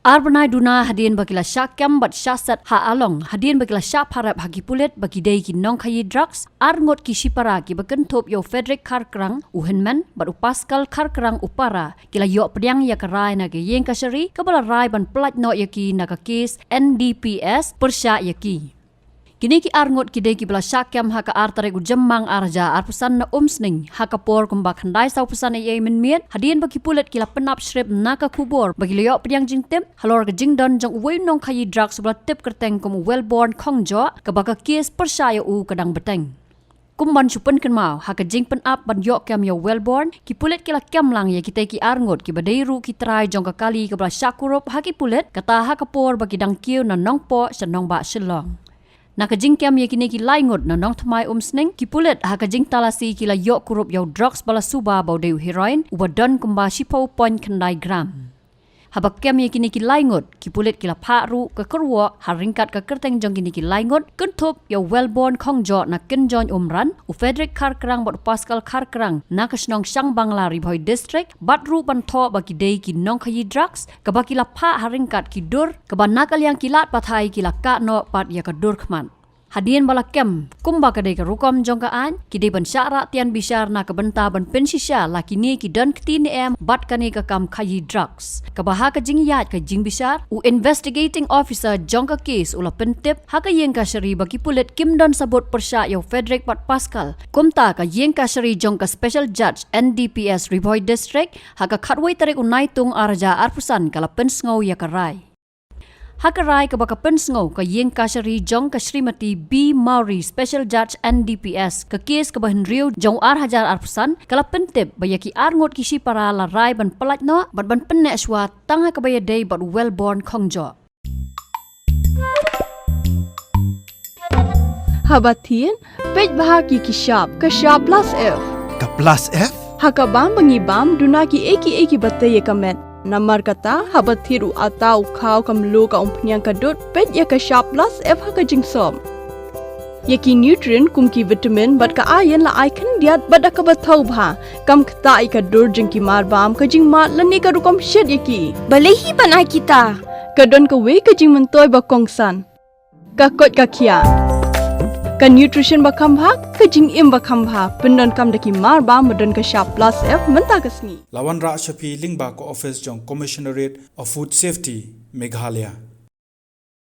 Arbanai duna hadien bagila syakam bat syasat ha along hadien bagila syaparap hagi Pulit bagi dei ki Nongkhaïi drugs Arngut ki Shipara ki bakentop yo Frederick karkrang uhenman bat upaskal karkrang upara kila yo pediang ya karai na ke Ïingkashari kabala rai ban plat no yaki na ka kes NDPS persya yaki. Kini ki Arngut ki dei ki bala syakam haka artare ku jemmang arja arpusan na umsning haka por kumbak handai sau pusan ye minmiet hadien bagi Pulit kila penap shrip naka kubor bagi leo pediang jingtem halor ke jingdon jong wei Nongkhaïi drugs sebala tip kerteng kum wellborn khongjo ke baka kes persya u kadang beteng. Kumban chupen kan mau haka jing pen up ban yok kam yo wellborn ki Pulit kila kam lang ye kita ki Arngut ki badairu ki try jong ka kali ke bala syakurup haki Pulit kata haka por bagi dang kiu na nongpo sa nongba Shillong. Nakajing kiam ye kini ki laingut na nong thamai umsning ki Pulit hakajing talasi kila yok kurup yo drugs bala suba bau deu heroin ubadon kumba 10.9 gram. Habak kiam ye kini ki laingut ki Pulit kila pharu ke Kyrwoh haringkat ke kerteng jong kini ki laingut kentup yo wellborn khongjo na kenjon umran u Frederick karkrang bot paskal karkrang na kasnong sang bangla ribhoi district batru ban tho bagi dei ki Nongkhaïi drugs ke bakila pha haringkat ki dur ke ban nakal yang kilat pathai kila ka no pat ya ka dur khman. Hadien bala kem kumba kadai ka rukom jong ka an ki dei ban syara tian bishar na ka benta ban pensisya la kini ki dan ktin em bat kani ka kam Nongkhaïi drugs ka baha ka jing yat ka jing bishar u investigating officer jong ka case ula pentip haka Ïingkashari bagi Pulit kim don Sabut persya yo Frederick bat paskal kumta ka Ïingkashari jong ka special judge NDPS Ribhoi district haka khatwai tarik unai tung arja arpusan kala pensngau ya karai. Hakarai ke baka pensngau ke Ïingkashari jong ke Srimati B. Mauri Special Judge NDPS ke kes ke bahan riu jong hajar arpusan kala pentip bayaki Arngut ki Shipara la rai ban pelat no bat ban penek swa tanga ke baya day bat wellborn khongjo. Habatin pej bahagi ki shop plus F. Ka plus F? Haka bam bangi bam duna ki eki batay kamet. Namar kata habat thiru atau kau kamlu ka umpnyang kadut pet ya ka shop plus F haka jingsom. Yaki nutrient kum ki vitamin bat ka iron la icon diat bat ka bathau bha kam kta ka dur jing ki mar bam ka jing mat lani ka rukom shed yaki. Balehi banai kita. Ka don ka we ka jing mentoy ba kongsan. Ka kot ka kia. Ka nutrition ba khambha ka jing im ba khambha pendon kam daki mar bam madon ka shop plus F menta ka sni. Lawan Ra Shapi Lingba ko office jong Commissionerate of Food Safety Meghalaya.